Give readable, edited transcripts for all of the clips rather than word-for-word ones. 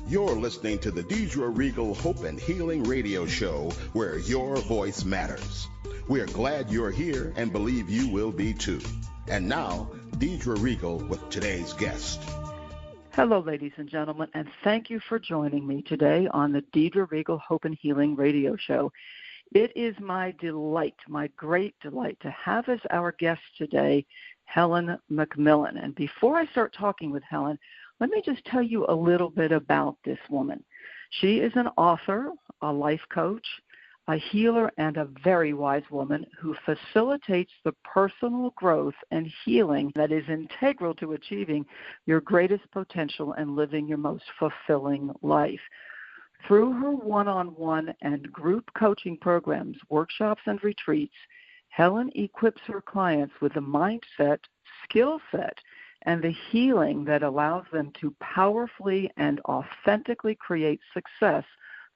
You're listening to the Deidre Reigel Hope and Healing Radio Show, where your voice matters. We're glad you're here and believe you will be too. And now, Deidre Reigel with today's guest. Hello, ladies and gentlemen, and thank you for joining me today on the Deidre Reigel Hope and Healing Radio Show. It is my delight, my great delight, to have as our guest today Helen MacMillan. And before I start talking with Helen, let me just tell you a little bit about this woman. She is an author, a life coach, a healer, and a very wise woman who facilitates the personal growth and healing that is integral to achieving your greatest potential and living your most fulfilling life. Through her one-on-one and group coaching programs, workshops, and retreats, Helen equips her clients with the mindset, skill set, and the healing that allows them to powerfully and authentically create success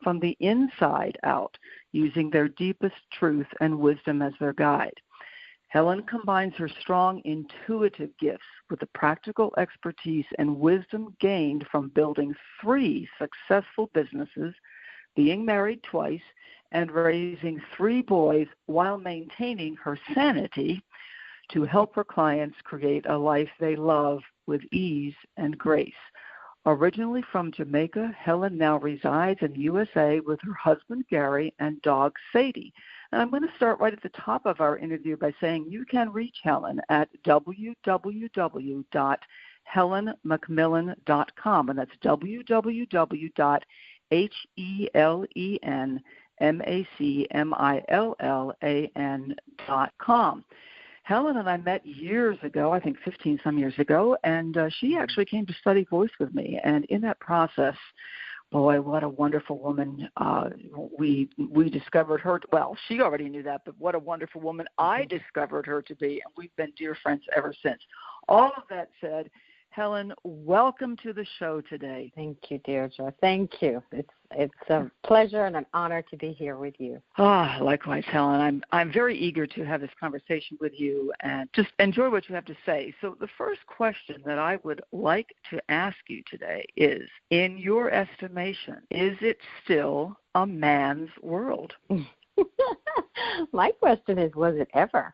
from the inside out, using their deepest truth and wisdom as their guide. Helen combines her strong intuitive gifts with the practical expertise and wisdom gained from building 3 successful businesses, being married twice, and raising 3 boys while maintaining her sanity to help her clients create a life they love with ease and grace. Originally from Jamaica, Helen now resides in the USA with her husband, Gary, and dog, Sadie. And I'm going to start right at the top of our interview by saying you can reach Helen at www.helenmacmillan.com, and that's www.helenmacmillan.com. Helen and I met years ago, I think 15-some years ago, and she actually came to study voice with me. And in that process, boy, what a wonderful woman we discovered her. Well, she already knew that, but what a wonderful woman I discovered her to be, and we've been dear friends ever since. All of that said, Helen, welcome to the show today. Thank you, Deirdre. Thank you. It's a pleasure and an honor to be here with you. Likewise, Helen. I'm very eager to have this conversation with you and just enjoy what you have to say. So the first question that I would like to ask you today is, in your estimation, is it still a man's world? My question is, was it ever?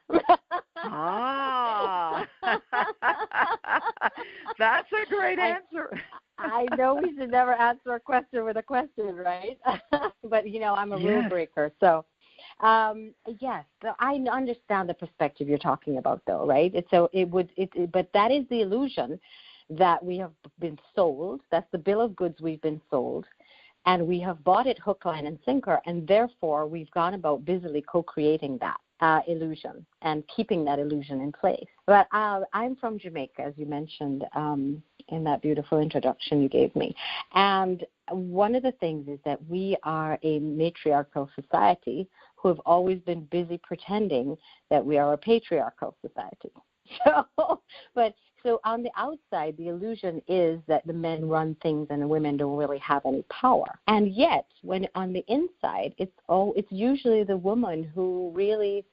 That's a great answer. I know we should never answer a question with a question, right? But, I'm a rule breaker. So, yes, so I understand the perspective you're talking about, though, right? But that is the illusion that we have been sold. That's the bill of goods we've been sold. And we have bought it hook, line, and sinker, and therefore we've gone about busily co-creating that illusion and keeping that illusion in place. But I'm from Jamaica, as you mentioned in that beautiful introduction you gave me. And one of the things is that we are a matriarchal society who have always been busy pretending that we are a patriarchal society. So on the outside, the illusion is that the men run things and the women don't really have any power. And yet, when on the inside, it's usually the woman who really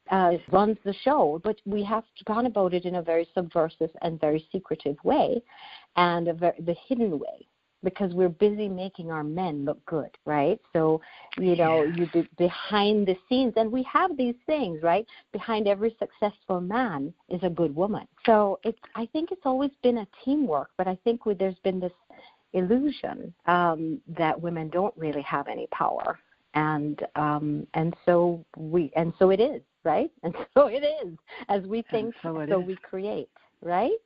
runs the show. But we have gone about it in a very subversive and very secretive way, and the hidden way, because we're busy making our men look good, right? So, you be behind the scenes, and we have these things, right? Behind every successful man is a good woman. So I think it's always been a teamwork, but I think there's been this illusion that women don't really have any power, and so it is, right? And so it is, as we think, so we create, right?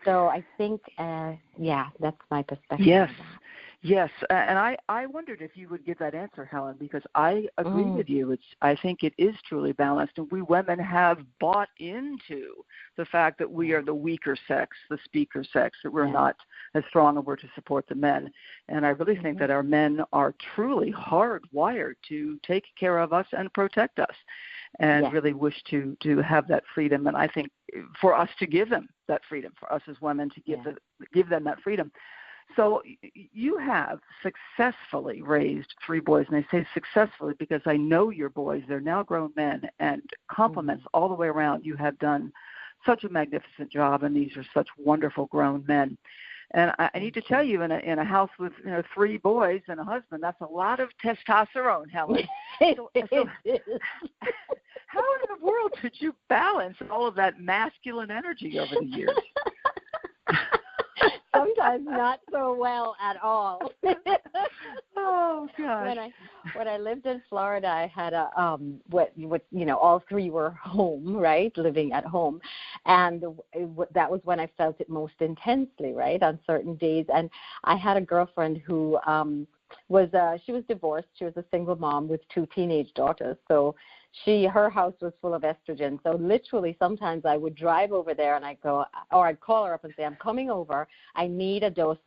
So I think, that's my perspective. Yes, and I wondered if you would give that answer, Helen, because I agree with you. I think it is truly balanced, and we women have bought into the fact that we are the weaker sex, the speaker sex, that we're not as strong and we're to support the men. And I really think that our men are truly hardwired to take care of us and protect us, and really wish to have that freedom. And I think for us to give them that freedom, for us as women to give them that freedom. So you have successfully raised 3 boys, and I say successfully because I know your boys. They're now grown men, and compliments all the way around. You have done such a magnificent job, and these are such wonderful grown men. And I need to tell you, in a house with 3 boys and a husband, that's a lot of testosterone, Helen. So, how in the world did you balance all of that masculine energy over the years? Sometimes not so well at all. Oh gosh! When I lived in Florida, I had all 3 were home, right, living at home, and that was when I felt it most intensely, right, on certain days. And I had a girlfriend who she was divorced. She was a single mom with 2 teenage daughters, so her house was full of estrogen. So literally sometimes I would drive over there and I'd call her up and say, I'm coming over. I need a dose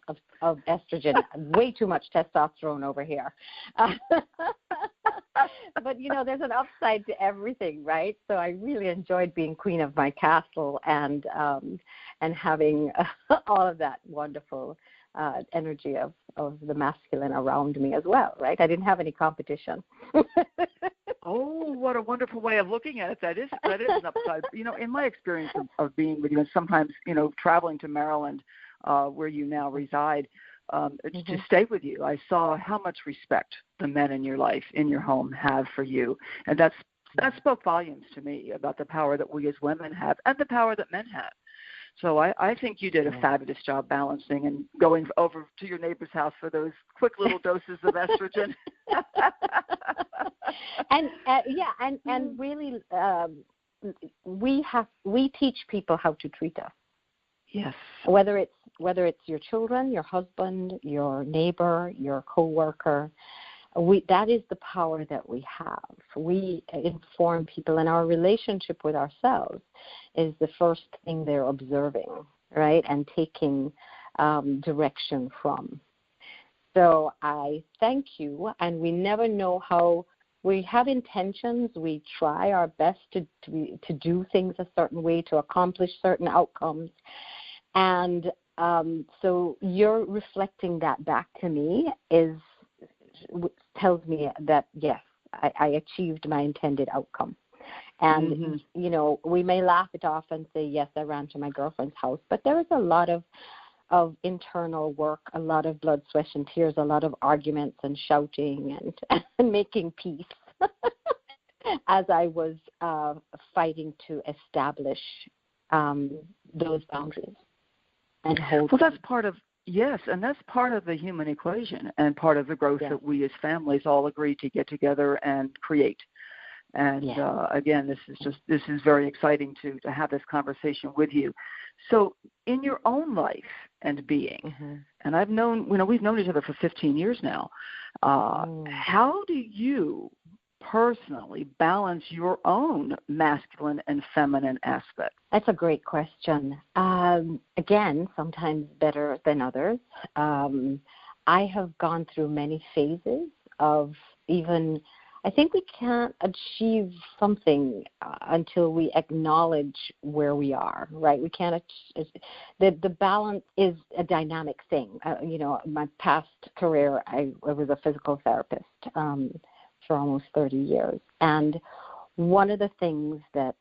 of estrogen. Way too much testosterone over here. But, there's an upside to everything, right? So I really enjoyed being queen of my castle and having all of that wonderful energy of the masculine around me as well, right? I didn't have any competition. Oh, what a wonderful way of looking at it. That is an upside. In my experience of being with you, and sometimes, traveling to Maryland, where you now reside, to stay with you, I saw how much respect the men in your life, in your home, have for you. And that spoke volumes to me about the power that we as women have and the power that men have. So I think you did a fabulous job balancing and going over to your neighbor's house for those quick little doses of estrogen. And really, we teach people how to treat us. Yes. Whether it's your children, your husband, your neighbor, your coworker, that is the power that we have. We inform people, and our relationship with ourselves is the first thing they're observing, right, and taking direction from. So I thank you, and we never know how we have intentions. We try our best to do things a certain way, to accomplish certain outcomes, and so you're reflecting that back to me tells me that, yes, I achieved my intended outcome. And, we may laugh it off and say, yes, I ran to my girlfriend's house, but there was a lot of internal work, a lot of blood, sweat, and tears, a lot of arguments and shouting and making peace as I was fighting to establish those boundaries and hold. Well, that's part of the human equation and part of the growth that we as families all agree to get together and create. And again, this is very exciting to have this conversation with you. So in your own life and being, and we've known each other for 15 years now, how do you personally balance your own masculine and feminine aspect? That's a great question. Again, sometimes better than others. I have gone through many phases of I think we can't achieve something until we acknowledge where we are, right? We can't. The balance is a dynamic thing. My past career, I was a physical therapist for almost 30 years, and one of the things that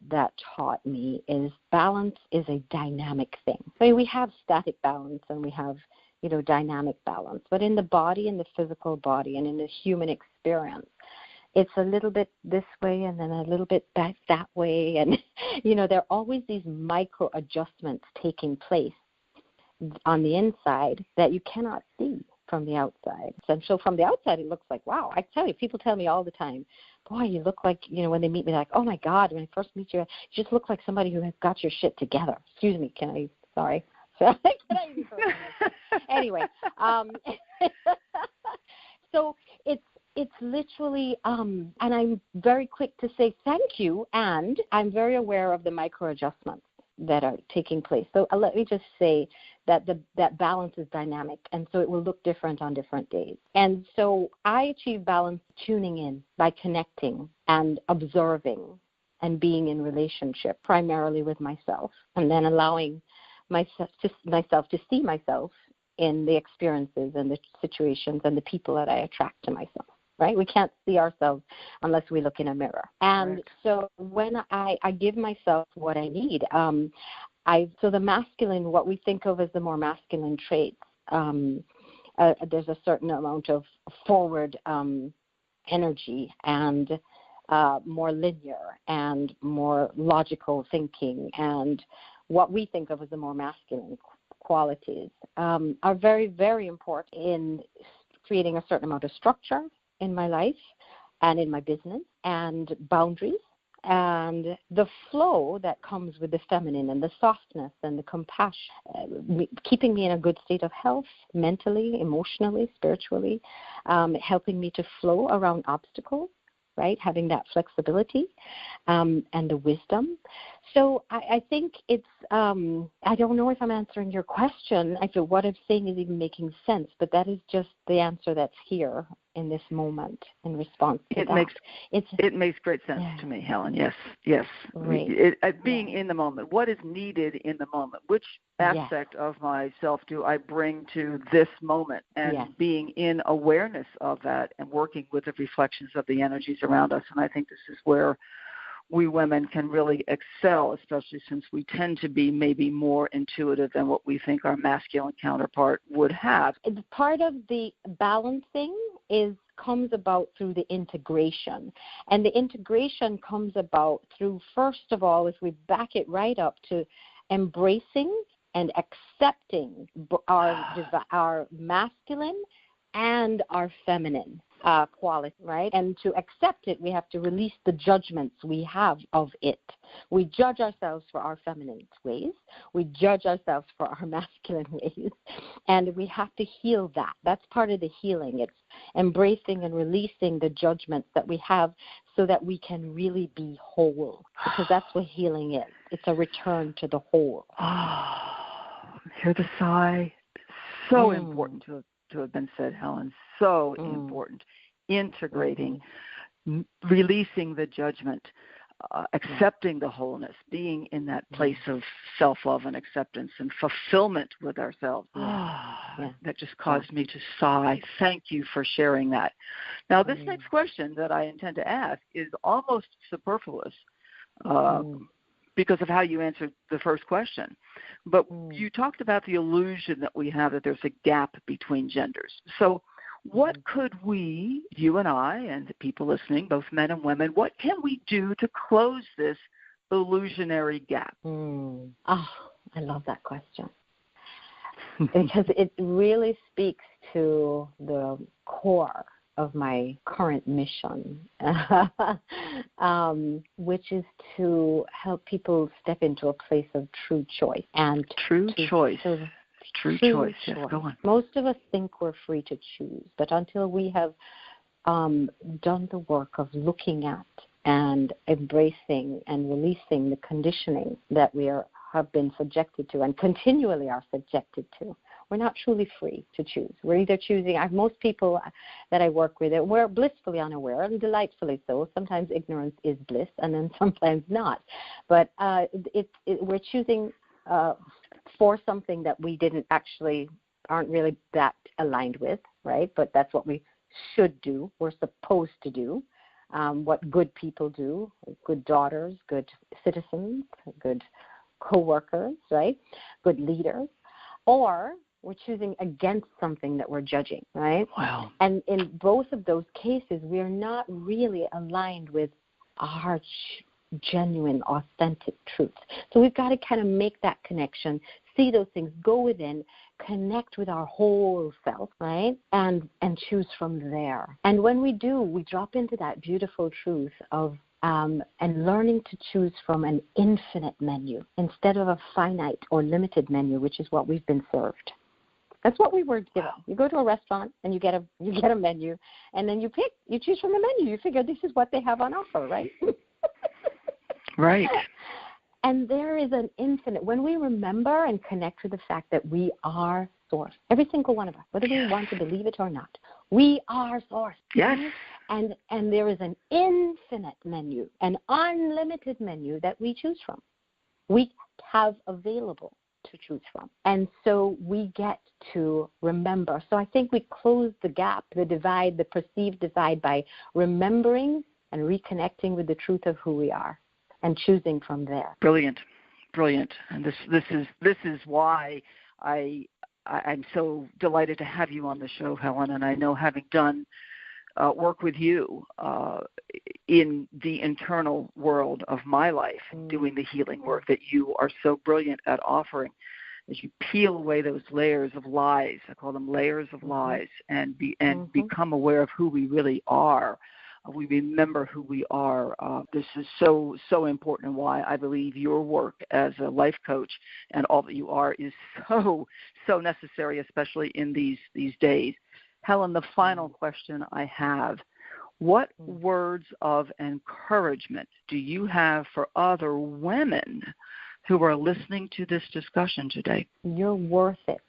taught me is balance is a dynamic thing. I mean, we have static balance and we have dynamic balance, but in the body, in the physical body, and in the human experience, it's a little bit this way and then a little bit back that way. And, there are always these micro adjustments taking place on the inside that you cannot see from the outside. And so from the outside, it looks like, wow. I tell you, people tell me all the time, boy, you look like, when they meet me, like, oh, my God, when I first meet you, you just look like somebody who has got your shit together. Excuse me, sorry. Anyway, so it's literally, and I'm very quick to say thank you, and I'm very aware of the micro adjustments that are taking place. So let me just say that that balance is dynamic, and so it will look different on different days. And so I achieve balance tuning in by connecting and observing and being in relationship primarily with myself, and then allowing myself to see myself in the experiences and the situations and the people that I attract to myself. Right? We can't see ourselves unless we look in a mirror. And so when I give myself what I need, So the masculine, what we think of as the more masculine traits, there's a certain amount of forward energy and more linear and more logical thinking, and what we think of as the more masculine qualities are very, very important in creating a certain amount of structure in my life and in my business and boundaries and the flow that comes with the feminine and the softness and the compassion, keeping me in a good state of health mentally, emotionally, spiritually, helping me to flow around obstacles, right, having that flexibility and the wisdom. So I think it's, I don't know if I'm answering your question, if what I'm saying is even making sense, but that is just the answer that's here in this moment in response to that. It makes great sense to me, Helen. Yes. Right. Being in the moment, what is needed in the moment? Which aspect of myself do I bring to this moment? And being in awareness of that and working with the reflections of the energies around us. And I think this is where we women can really excel, especially since we tend to be maybe more intuitive than what we think our masculine counterpart would have. Part of the balancing comes about through the integration. And the integration comes about through, first of all, if we back it right up to embracing and accepting our masculine and our feminine quality, right? And to accept it, we have to release the judgments we have of it. We judge ourselves for our feminine ways. We judge ourselves for our masculine ways. And we have to heal that. That's part of the healing. It's embracing and releasing the judgments that we have so that we can really be whole. Because that's what healing is. It's a return to the whole. Hear the sigh. So important to have been said, Helen. So important. Integrating, releasing the judgment, accepting the wholeness, being in that place of self-love and acceptance and fulfillment with ourselves. That just caused me to sigh. Thank you for sharing that. Now, this next question that I intend to ask is almost superfluous because of how you answered the first question. But you talked about the illusion that we have that there's a gap between genders. So what could we, you and I, and the people listening, both men and women, what can we do to close this illusionary gap? Oh, I love that question. Because it really speaks to the core of my current mission, which is to help people step into a place of true choice. And true choice. True choice. Yes, go on. Most of us think we're free to choose, but until we have done the work of looking at and embracing and releasing the conditioning that we have been subjected to and continually are subjected to, we're not truly free to choose. We're either choosing, most people that I work with, we're blissfully unaware and delightfully so. Sometimes ignorance is bliss and then sometimes not. But we're choosing for something that we aren't really that aligned with, right? But that's what we should do. We're supposed to do. What good people do, good daughters, good citizens, good co-workers, right? Good leaders. Or we're choosing against something that we're judging, right? Wow. And in both of those cases, we're not really aligned with our genuine, authentic truth. So we've got to kind of make that connection, see those things, go within, connect with our whole self, right? And choose from there. And when we do, we drop into that beautiful truth of and learning to choose from an infinite menu instead of a finite or limited menu, which is what we've been served. That's what we were given. You go to a restaurant and you get a menu, and then you choose from the menu. You figure this is what they have on offer, right? Right. And there is an infinite. When we remember and connect with the fact that we are source, every single one of us, whether we want to believe it or not, we are source. Yes. And there is an infinite menu, an unlimited menu that we choose from. We have available to choose from. And so we get to remember. So I think we close the gap, the divide, the perceived divide by remembering and reconnecting with the truth of who we are and choosing from there. Brilliant. brilliant, and this is why I'm so delighted to have you on the show, Helen. And I know, having done work with you in the internal world of my life, doing the healing work that you are so brilliant at offering, as you peel away those layers of lies, I call them layers of lies, and become aware of who we really are. We remember who we are. This is so important, and why I believe your work as a life coach and all that you are is so necessary, especially in these days. Helen, the final question I have: what words of encouragement do you have for other women who are listening to this discussion today? You're worth it.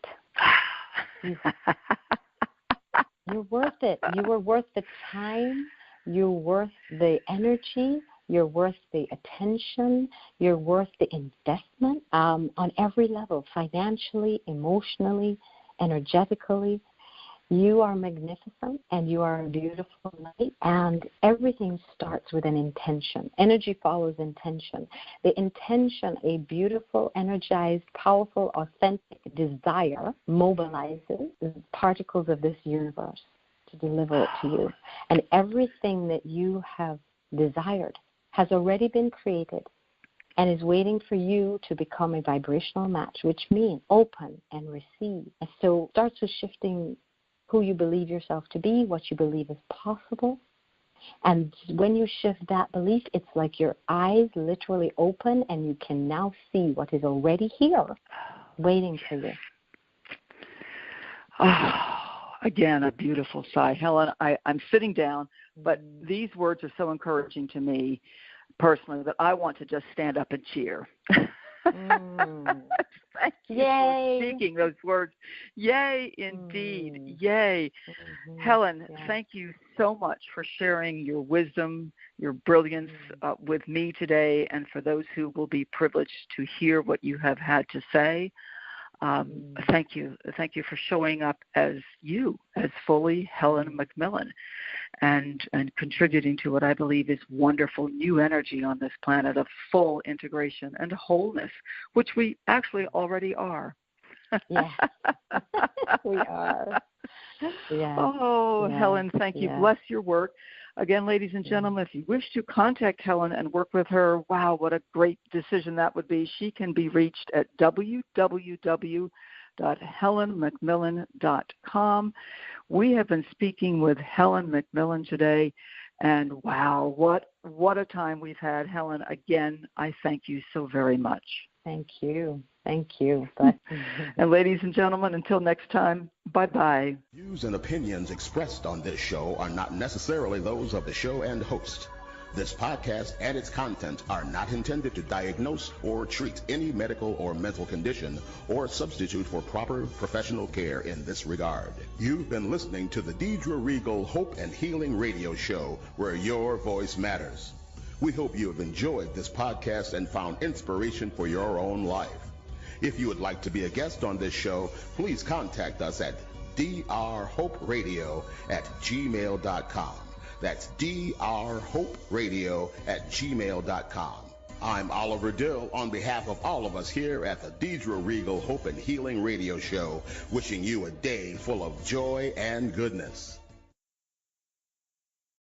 You're worth it. You are worth the time. You're worth the energy. You're worth the attention. You're worth the investment on every level, financially, emotionally, energetically. You are magnificent, and you are a beautiful light, and everything starts with an intention. Energy follows intention. The intention, a beautiful, energized, powerful, authentic desire, mobilizes the particles of this universe to deliver it to you. And everything that you have desired has already been created and is waiting for you to become a vibrational match, which means open and receive. And so it starts with shifting who you believe yourself to be, what you believe is possible. And when you shift that belief, it's like your eyes literally open, and you can now see what is already here waiting for you. Again, a beautiful sigh. Helen, I'm sitting down, but these words are so encouraging to me personally that I want to just stand up and cheer. Thank you for speaking those words. Yay, indeed. Yay. Helen, thank you so much for sharing your wisdom, your brilliance with me today, and for those who will be privileged to hear what you have had to say. Thank you. Thank you for showing up as you, as fully Helen MacMillan, and contributing to what I believe is wonderful new energy on this planet of full integration and wholeness, which we actually already are. Yes, we are. Yeah. Oh, yeah. Helen, thank you. Yeah. Bless your work. Again, ladies and gentlemen, if you wish to contact Helen and work with her, wow, what a great decision that would be. She can be reached at www.helenmacmillan.com. We have been speaking with Helen MacMillan today, and wow, what a time we've had. Helen, again, I thank you so very much. Thank you. Thank you. And ladies and gentlemen, until next time, bye-bye. Views and opinions expressed on this show are not necessarily those of the show and host. This podcast and its content are not intended to diagnose or treat any medical or mental condition or substitute for proper professional care in this regard. You've been listening to the Deidre Reigel Hope and Healing Radio Show, where your voice matters. We hope you have enjoyed this podcast and found inspiration for your own life. If you would like to be a guest on this show, please contact us at drhoperadio@gmail.com. That's drhoperadio@gmail.com. I'm Oliver Dill on behalf of all of us here at the Deidre Reigel Hope and Healing Radio Show, wishing you a day full of joy and goodness.